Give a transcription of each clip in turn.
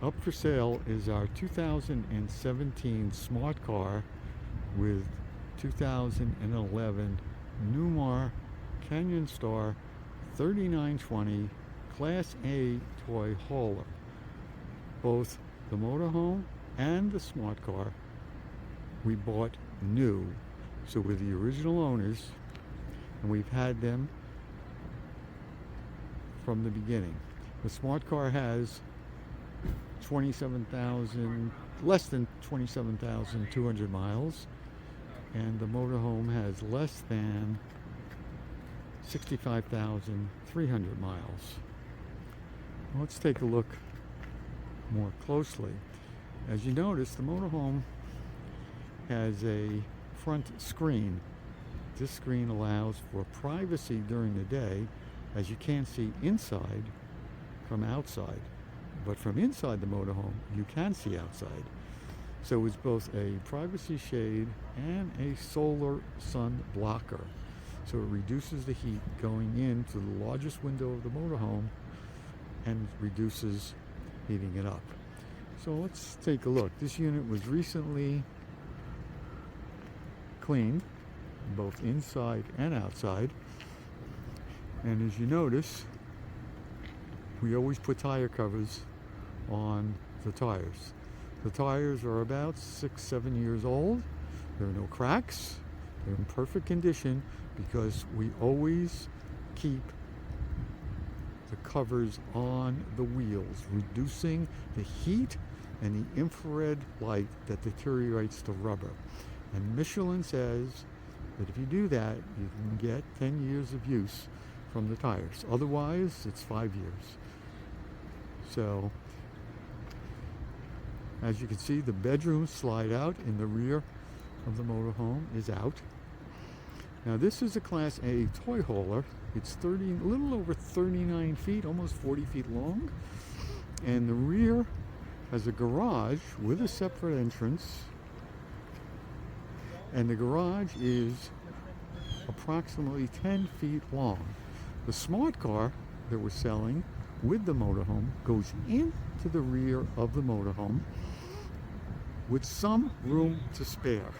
Up for sale is our 2017 Smart Car with 2011 Newmar Canyon Star 3920 Class A toy hauler. Both the motorhome and the Smart Car we bought new, so we're the original owners, and we've had them from the beginning. The Smart Car has 27,000, less than 27,200 miles, and the motorhome has less than 65,300 miles. Let's take a look more closely. As you notice, the motorhome has a front screen. This screen allows for privacy during the day, as you can't see inside from outside. But from inside the motorhome, you can see outside. So it's both a privacy shade and a solar sun blocker. So it reduces the heat going into the largest window of the motorhome and reduces heating it up. So let's take a look. This unit was recently cleaned, both inside and outside. And as you notice, we always put tire covers on the tires. The tires are about 6-7 years old. There are no cracks. They're in perfect condition because we always keep the covers on the wheels, reducing the heat and the infrared light that deteriorates the rubber. And Michelin says that if you do that, you can get 10 years of use from the tires. Otherwise, it's 5 years. So, as you can see, the bedroom slide out in the rear of the motorhome is out. Now this is a Class A toy hauler. It's a little over 39 feet, almost 40 feet long. And the rear has a garage with a separate entrance. And the garage is approximately 10 feet long. The Smart Car that we're selling with the motorhome goes into the rear of the motorhome with some room to spare.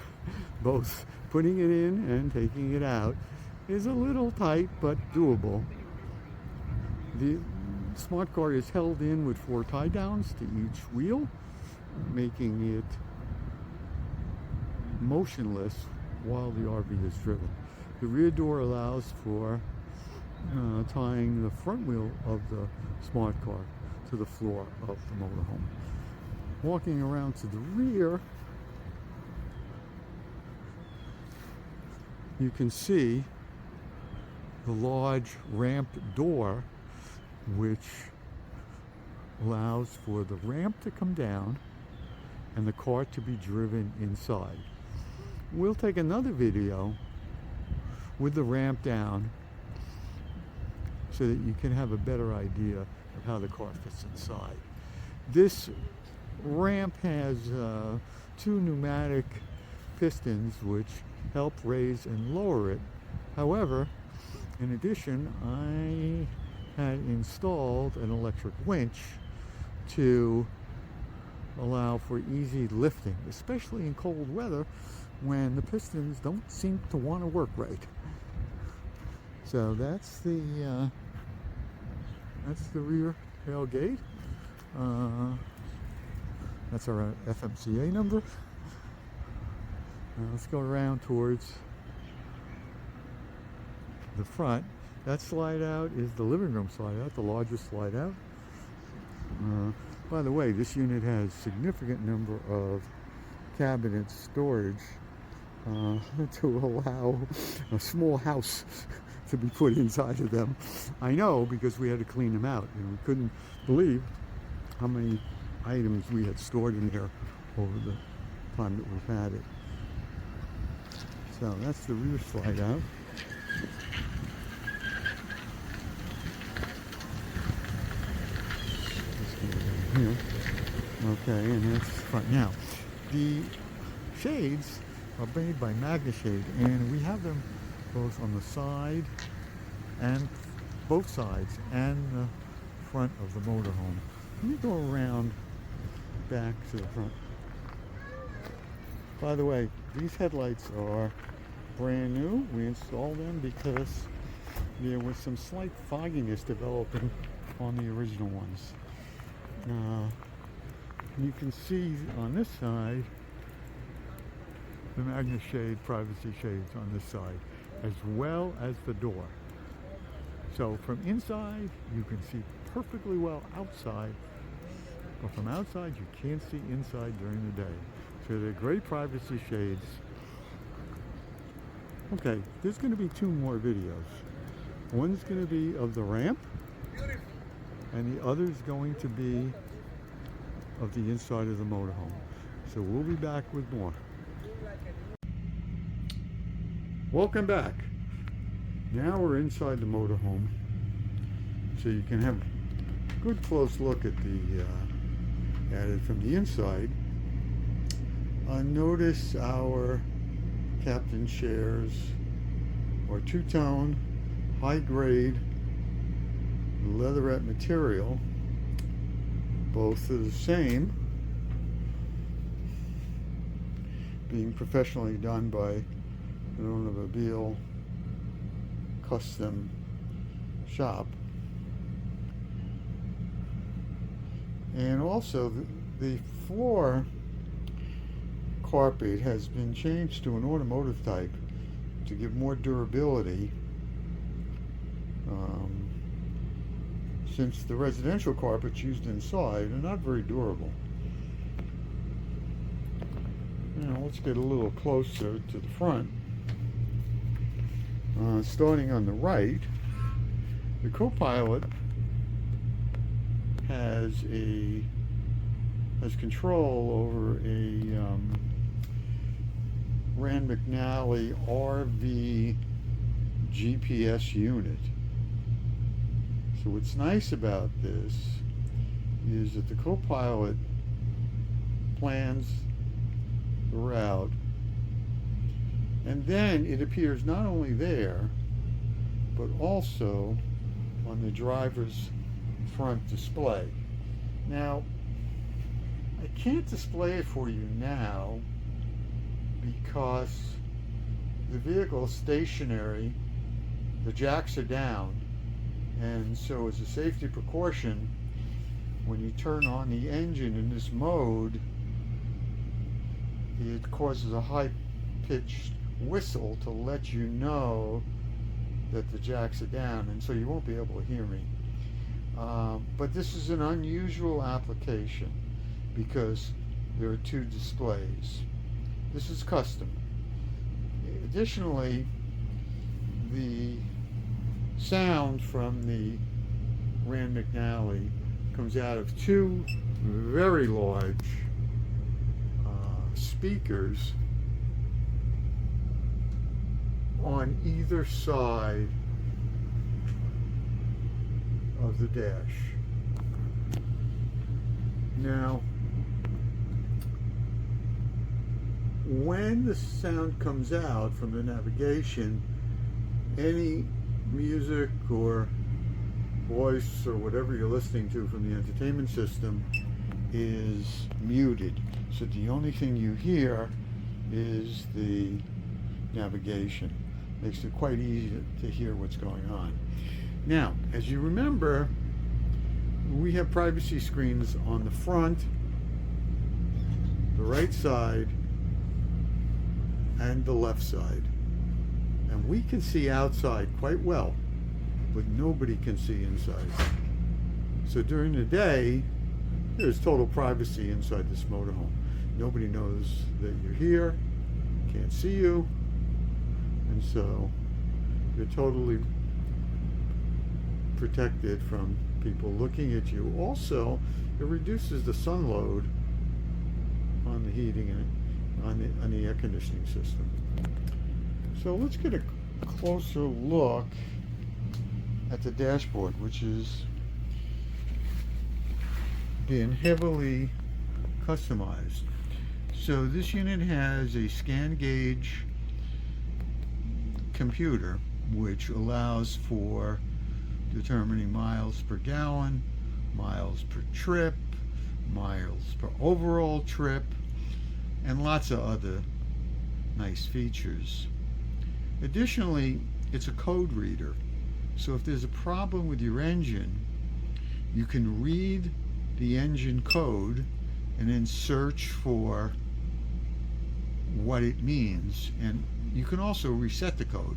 Both putting it in and taking it out is a little tight but doable. The Smart Car is held in with 4 tie downs to each wheel, making it motionless while the RV is driven. The rear door allows for tying the front wheel of the Smart Car to the floor of the motorhome. Walking around to the rear, you can see the large ramp door, which allows for the ramp to come down and the car to be driven inside. We'll take another video with the ramp down so that you can have a better idea of how the car fits inside. This ramp has 2 pneumatic pistons which help raise and lower it. However, in addition, I had installed an electric winch to allow for easy lifting, especially in cold weather when the pistons don't seem to want to work right. So that's the rear tailgate. That's our FMCA number. Now let's go around towards the front. That slide out is the living room slide out, the largest slide out. By the way, this unit has significant number of cabinet storage to allow a small house to be put inside of them. I know, because we had to clean them out, and we couldn't believe how many items we had stored in there over the time that we've had it. So that's the rear slide out. Here. Okay, and that's the front. Now, the shades are made by MagnaShade, and we have them both on the side and both sides and the front of the motorhome. Let me go around back to the front. By the way, these headlights are brand new. We installed them because there was some slight fogginess developing on the original ones. You can see on this side the Magna shade, privacy shades on this side, as well as the door. So from inside you can see perfectly well outside, but from outside you can't see inside during the day. So they're great privacy shades. Okay, there's going to be 2 more videos. One's going to be of the ramp, and the other's going to be of the inside of the motorhome. So we'll be back with more. Welcome back. Now we're inside the motorhome, so you can have a good close look at it from the inside. Notice our captain chairs are 2-tone, high-grade leatherette material. Both are the same, being professionally done by an automobile custom shop. And also the floor carpet has been changed to an automotive type to give more durability, since the residential carpets used inside are not very durable. Now let's get a little closer to the front. Starting on the right, the Co-Pilot has control over a Rand McNally RV GPS unit. So what's nice about this is that the Co-Pilot plans the route, and then it appears not only there, but also on the driver's front display. Now, I can't display it for you now because the vehicle is stationary, the jacks are down, and so as a safety precaution, when you turn on the engine in this mode, it causes a high-pitched whistle to let you know that the jacks are down, and so you won't be able to hear me. But this is an unusual application because there are 2 displays. This is custom. Additionally, the sound from the Rand McNally comes out of 2 very large speakers on either side of the dash. Now, when the sound comes out from the navigation, any music or voice or whatever you're listening to from the entertainment system is muted. So the only thing you hear is the navigation. Makes it quite easy to hear what's going on. Now, as you remember, we have privacy screens on the front, the right side, and the left side. And we can see outside quite well, but nobody can see inside. So during the day, there's total privacy inside this motorhome. Nobody knows that you're here, can't see you, and so you're totally protected from people looking at you. Also, it reduces the sun load on the heating and on the air conditioning system. So let's get a closer look at the dashboard, which is been heavily customized. So this unit has a scan gauge computer which allows for determining miles per gallon, miles per trip, miles per overall trip, and lots of other nice features. Additionally, it's a code reader. So if there's a problem with your engine, you can read the engine code and then search for what it means. And you can also reset the code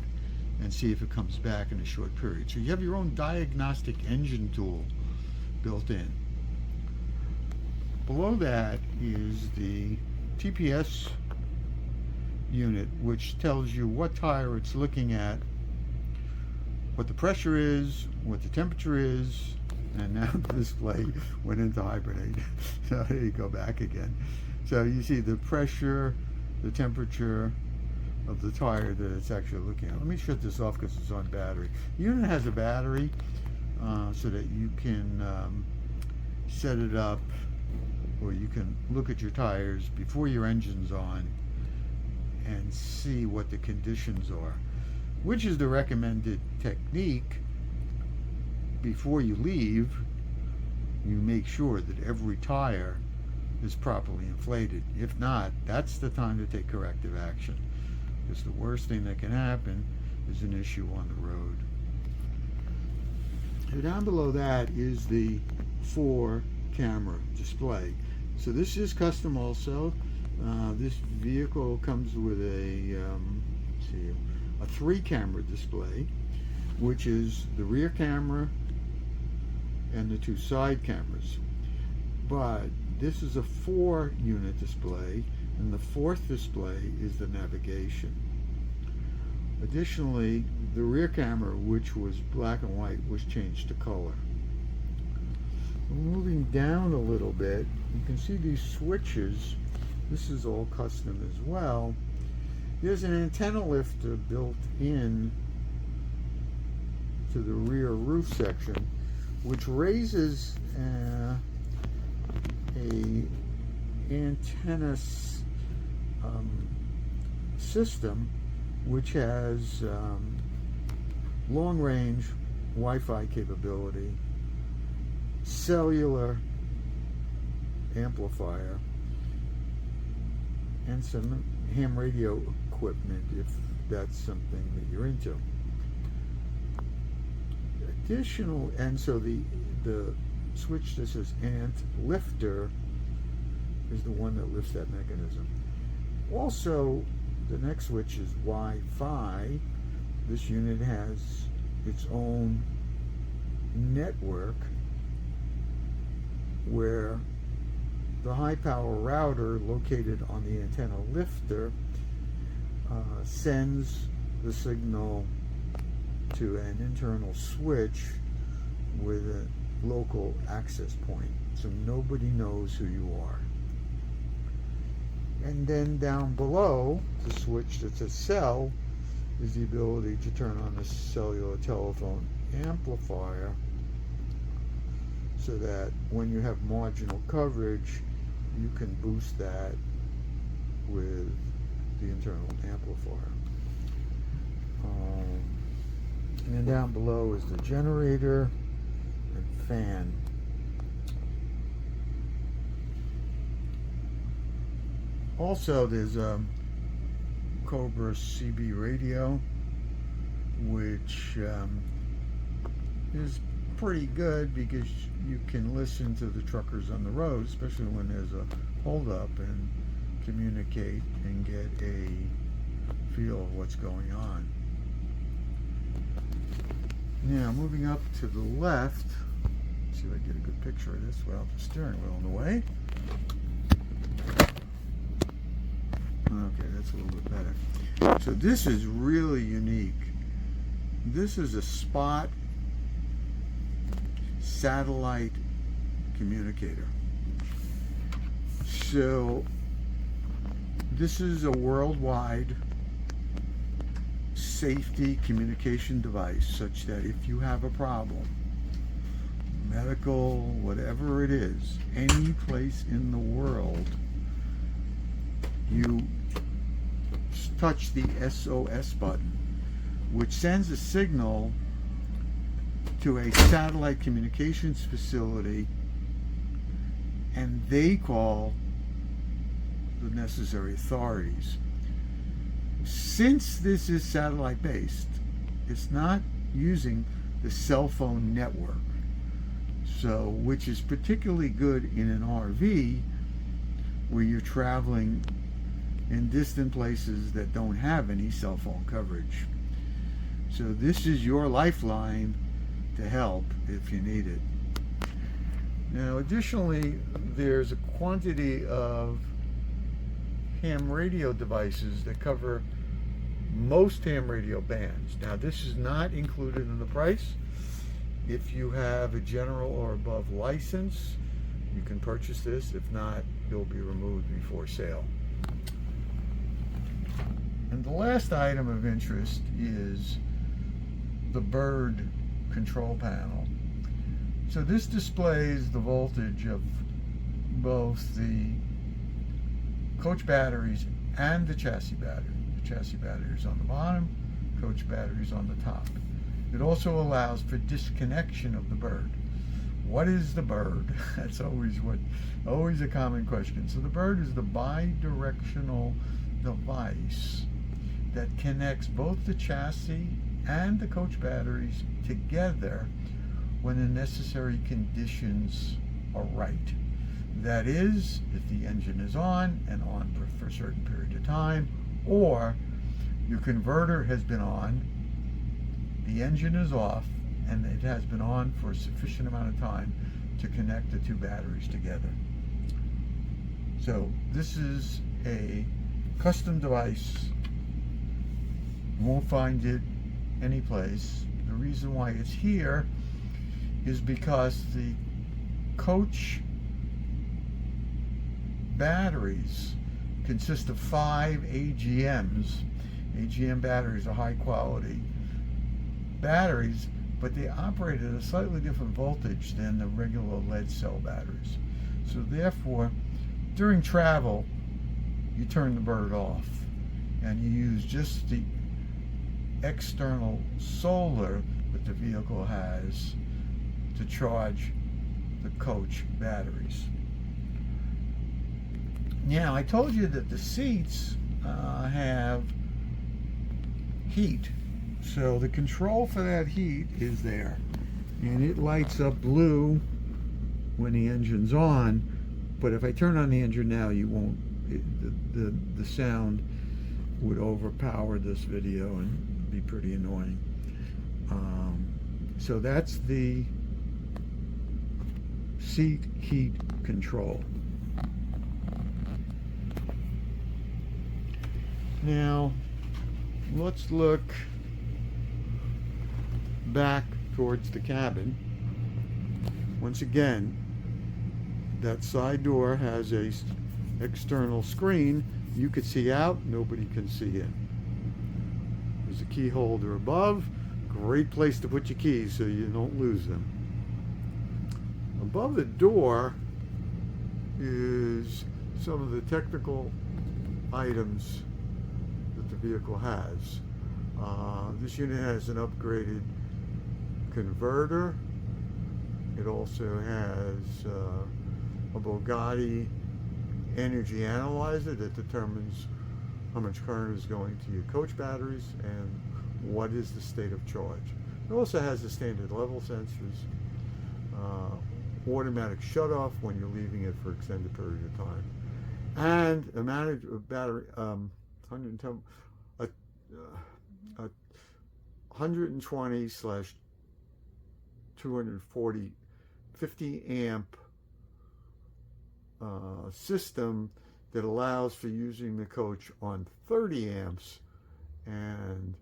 and see if it comes back in a short period. So you have your own diagnostic engine tool built in. Below that is the TPS unit, which tells you what tire it's looking at, what the pressure is, what the temperature is, and now the display went into hibernate. So there you go, back again. So you see the pressure, the temperature of the tire that it's actually looking at. Let me shut this off because it's on battery. The unit has a battery so that you can set it up, or you can look at your tires before your engine's on and see what the conditions are, which is the recommended technique. Before you leave, you make sure that every tire is properly inflated. If not, that's the time to take corrective action, because the worst thing that can happen is an issue on the road. So down below that is the 4-camera display. So this is custom also. This vehicle comes with a 3-camera display, which is the rear camera and the 2 side cameras. But this is a 4-unit display, and the 4th display is the navigation. Additionally, the rear camera, which was black and white, was changed to color. Moving down a little bit, you can see these switches. This is all custom as well. There's an antenna lifter built in to the rear roof section, which raises a antenna system which has long-range Wi-Fi capability, cellular amplifier, and some ham radio equipment if that's something that you're into. Additional, and so the switch that says ANT lifter is the one that lifts that mechanism. Also, the next switch is Wi-Fi. This unit has its own network where the high power router located on the antenna lifter sends the signal to an internal switch with a local access point, so nobody knows who you are. And then down below, the switch that says cell is the ability to turn on the cellular telephone amplifier, so that when you have marginal coverage, you can boost that with the internal amplifier. And then down below is the generator and fan. Also, there's a Cobra CB radio, which is pretty good because you can listen to the truckers on the road, especially when there's a holdup, and communicate and get a feel of what's going on. Now, moving up to the left, see if I get a good picture of this without the steering wheel in the way. Okay, that's a little bit better. So this is really unique. This is a Spot satellite communicator. So this is a worldwide safety communication device, such that if you have a problem, medical, whatever it is, any place in the world, you touch the SOS button, which sends a signal to a satellite communications facility, and they call the necessary authorities. Since this is satellite based, it's not using the cell phone network, so which is particularly good in an RV where you're traveling in distant places that don't have any cell phone coverage. So this is your lifeline to help if you need it. Now additionally, there's a quantity of ham radio devices that cover most ham radio bands. Now this is not included in the price. If you have a general or above license, you can purchase this. If not, it'll be removed before sale. And the last item of interest is the Bird control panel. So this displays the voltage of both the coach batteries and the chassis battery. The chassis battery is on the bottom, coach battery is on the top. It also allows for disconnection of the Bird. What is the Bird? That's always a common question. So the Bird is the bi-directional device that connects both the chassis and the coach batteries together when the necessary conditions are right. That is, if the engine is on and on for a certain period of time, or your converter has been on, the engine is off, and it has been on for a sufficient amount of time to connect the two batteries together. So this is a custom device. You won't find it anyplace. The reason why it's here is because the coach batteries consist of 5 AGMs. AGM batteries are high quality batteries, but they operate at a slightly different voltage than the regular lead cell batteries. So therefore, during travel, you turn the Bird off and you use just the external solar that the vehicle has to charge the coach batteries. Now, I told you that the seats have heat. So the control for that heat is there. And it lights up blue when the engine's on. But if I turn on the engine now, you won't, the sound would overpower this video and be pretty annoying. So that's the seat heat control. Now, let's look back towards the cabin. Once again, that side door has a external screen. You could see out, nobody can see in. There's a key holder above. Great place to put your keys so you don't lose them. Above the door is some of the technical items that the vehicle has. This unit has an upgraded converter. It also has a Bugatti energy analyzer that determines how much current is going to your coach batteries and what is the state of charge. It also has the standard level sensors, automatic shut-off when you're leaving it for extended period of time, and a battery 120/240 50 amp system that allows for using the coach on 30 amps and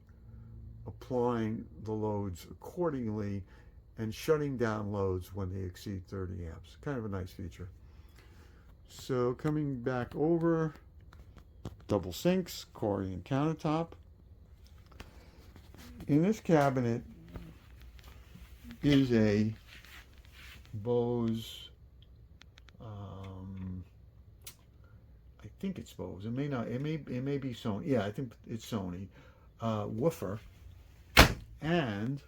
applying the loads accordingly and shutting down loads when they exceed 30 amps. Kind of a nice feature. So coming back over, double sinks, Corian countertop. In this cabinet is a Bose, I think it's Bose. It may not. It may be Sony. Yeah, I think it's Sony. Woofer, and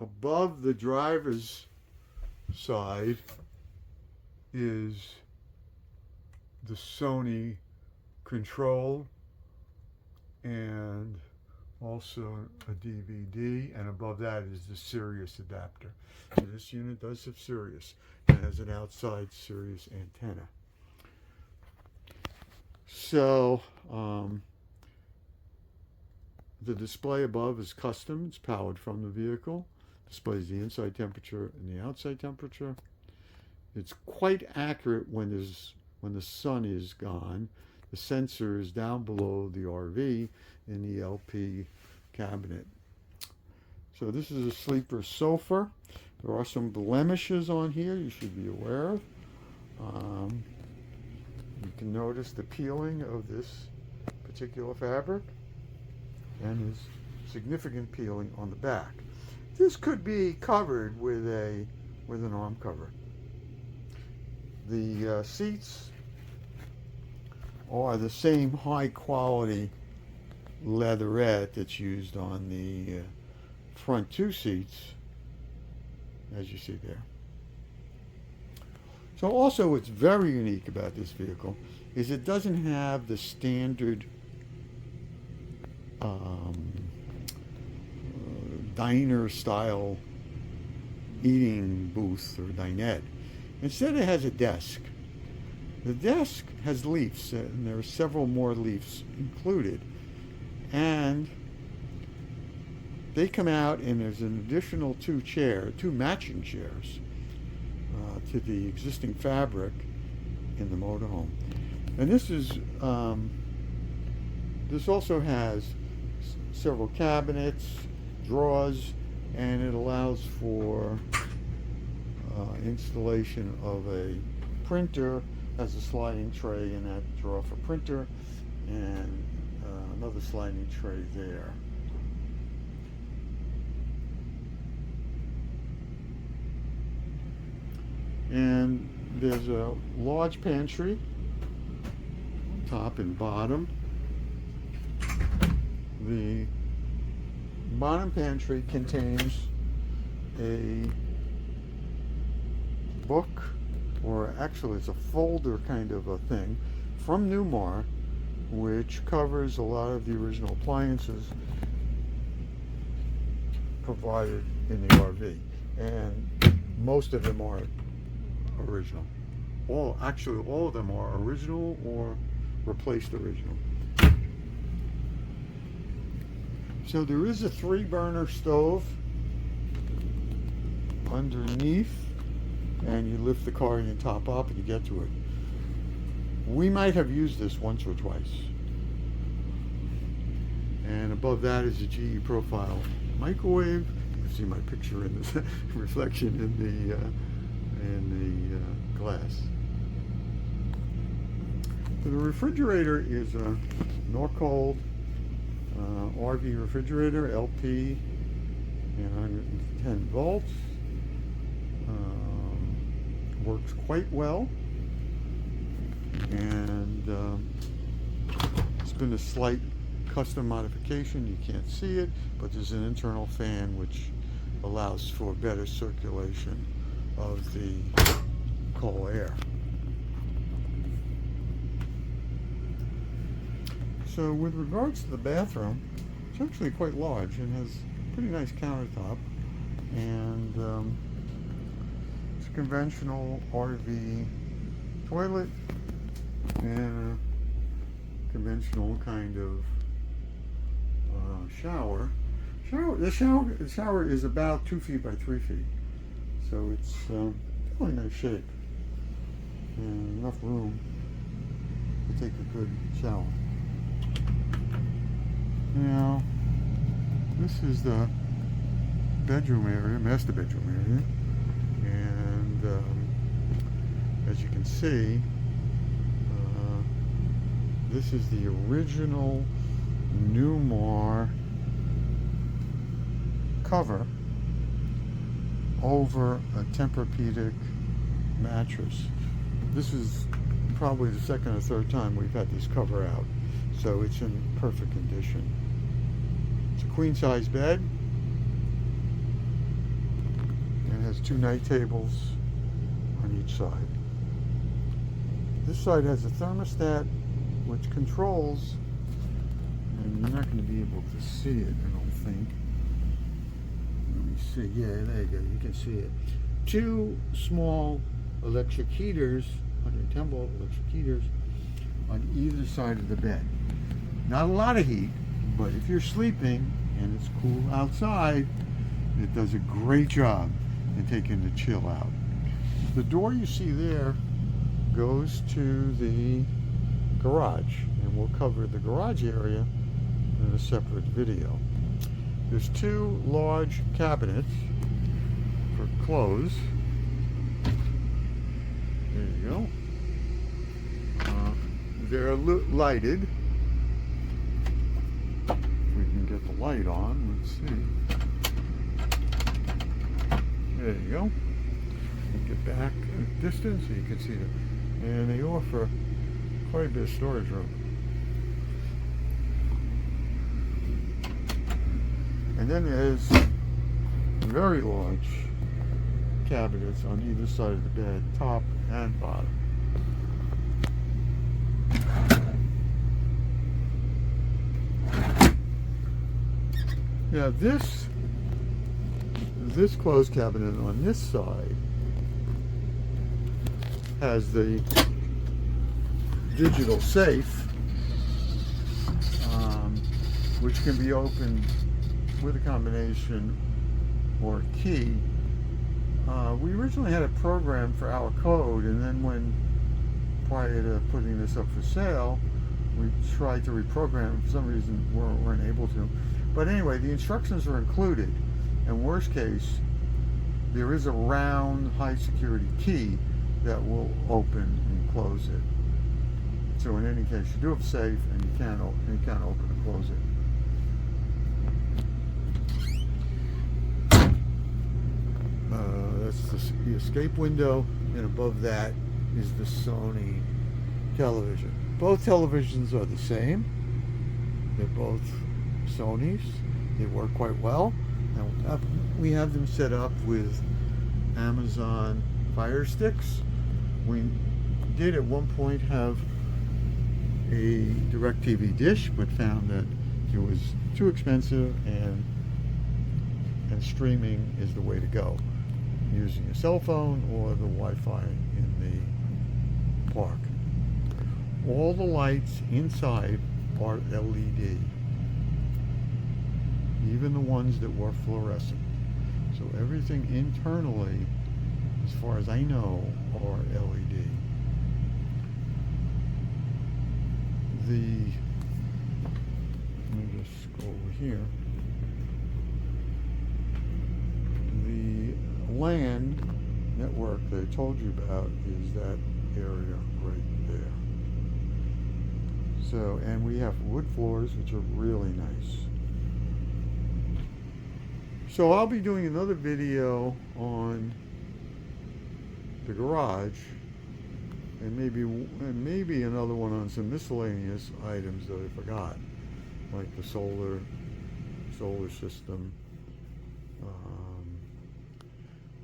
above the driver's side is the Sony control and also a DVD, and above that is the Sirius adapter. So this unit does have Sirius. It has an outside Sirius antenna. So the display above is custom. It's powered from the vehicle. Displays the inside temperature and the outside temperature. It's quite accurate when the sun is gone. The sensor is down below the RV in the LP cabinet. So this is a sleeper sofa. There are some blemishes on here you should be aware of. You can notice the peeling of this particular fabric, and there's significant peeling on the back. This could be covered with an arm cover. The seats are the same high quality leatherette that's used on the front two seats, as you see there. So also what's very unique about this vehicle is it doesn't have the standard diner style eating booth or dinette. Instead it has a desk. The desk has leaves, and there are several more leaves included. And they come out, and there's an additional two matching chairs to the existing fabric in the motorhome. And this also has several cabinets, drawers, and it allows for installation of a printer. Has a sliding tray in that drawer for printer, and another sliding tray there. And there's a large pantry, top and bottom. The bottom pantry contains a book, or actually it's a folder kind of a thing, from Newmar, which covers a lot of the original appliances provided in the RV. And most of them are original. All of them are original or replaced original. So there is a 3-burner stove underneath, and you lift the car and you top up and you get to it. We might have used this once or twice. And above that is a GE Profile microwave. You can see my picture in this reflection in the glass. So the refrigerator is a Norcold RV refrigerator, LP, and 110 volts. Works quite well, and it's been a slight custom modification. You can't see it, but there's an internal fan which allows for better circulation of the cold air. So with regards to the bathroom, it's actually quite large and has a pretty nice countertop, and it's a conventional RV toilet and a conventional kind of shower. The shower is about 2 feet by 3 feet, so it's really nice shape and enough room to take a good shower. Now, this is the bedroom area, master bedroom area, and as you can see, this is the original Newmar cover over a Tempur-Pedic mattress. This is probably the second or third time we've had this cover out, so it's in perfect condition. It's a queen size bed and has 2 night tables on each side. This side has a thermostat which controls, and you're not going to be able to see it, I don't think. Let me see. Yeah, there you go. You can see it. 2 small electric heaters, 110-volt electric heaters, on either side of the bed. Not a lot of heat, but if you're sleeping and it's cool outside, it does a great job in taking the chill out. The door you see there goes to the garage, and we'll cover the garage area in a separate video. There's 2 large cabinets for clothes. There you go. They're lighted. If we can get the light on, let's see. There you go. Get back a distance so you can see them. And they offer quite a bit of storage room. And then there's very large cabinets on either side of the bed, top and bottom. Now this closed cabinet on this side has the digital safe, which can be opened with a combination or a key. We originally had a program for our code, and then prior to putting this up for sale, we tried to reprogram it. For some reason weren't able to. But anyway, the instructions are included. In worst case, there is a round high security key that will open and close it. So in any case, you do have a safe, and you can't open and close it. That's the escape window, and above that is the Sony television. Both televisions are the same. They're both Sonys. They work quite well. Now, we have them set up with Amazon Fire Sticks. We did at one point have a DirecTV dish, but found that it was too expensive, and streaming is the way to go, using a cell phone or the Wi-Fi in the park. All the lights inside are LED, even the ones that were fluorescent. So everything internally, as far as I know, are LED. Let me just go over here. The LAN network that I told you about is that area right there. So, and we have wood floors, which are really nice. So I'll be doing another video on the garage, and maybe another one on some miscellaneous items that I forgot, like the solar system,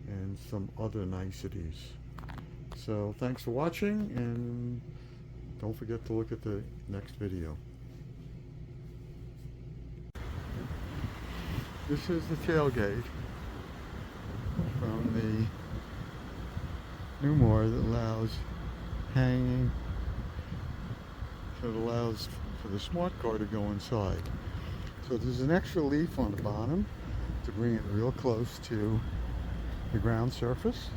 and some other niceties. So thanks for watching, and don't forget to look at the next video. This is the tailgate from the Newmar that allows hanging, so it allows for the smart car to go inside. So there's an extra leaf on the bottom to bring it real close to the ground surface,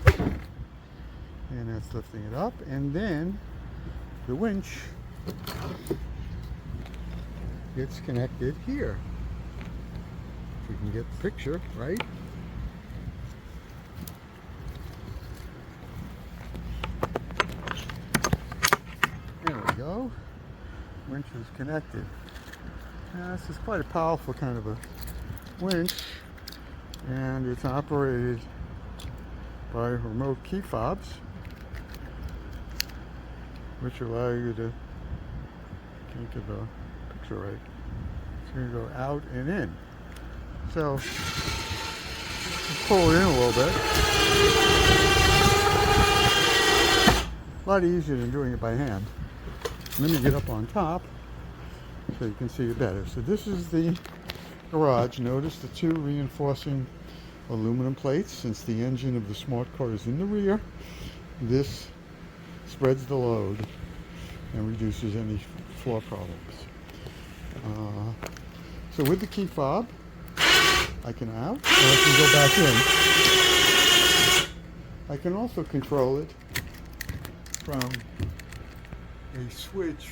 and that's lifting it up. And then the winch gets connected here. If we can get the picture right. There we go. Winch is connected. Now, this is quite a powerful kind of a winch, and it's operated by remote key fobs, which allow you to, can't get the picture right, it's going to go out and in. So let's pull it in a little bit. lot easier than doing it by hand. Let me get up on top so you can see it better. So this is the garage. Notice the two reinforcing aluminum plates. Since the engine of the Smart Car is in the rear, this spreads the load and reduces any floor problems. So with the key fob, I can out, or I can go back in. I can also control it from a switch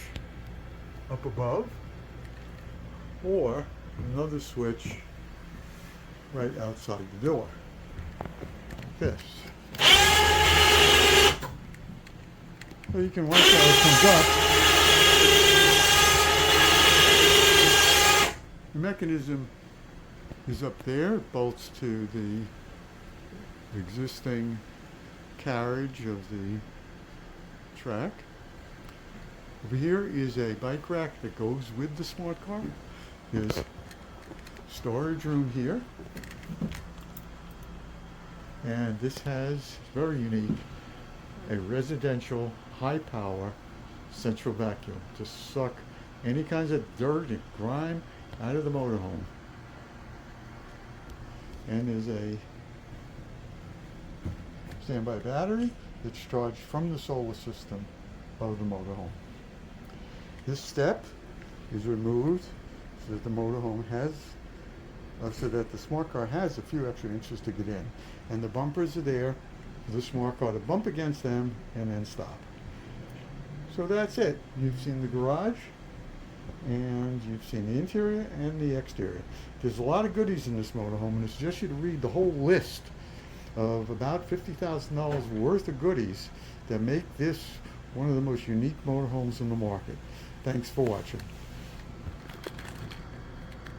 up above, or another switch right outside the door. This. So you can watch how it comes up. The mechanism is up there. It bolts to the existing carriage of the track. Over here is a bike rack that goes with the Smart Car. There's storage room here. And this has, very unique, a residential high power central vacuum to suck any kinds of dirt and grime out of the motorhome. And there's a standby battery that's charged from the solar system of the motorhome. This step is removed so that the motorhome has, so that the Smart Car has a few extra inches to get in. And the bumpers are there for the Smart Car to bump against them and then stop. So that's it. You've seen the garage, and you've seen the interior and the exterior. There's a lot of goodies in this motorhome, and I suggest you to read the whole list of about $50,000 worth of goodies that make this one of the most unique motorhomes in the market. Thanks for watching.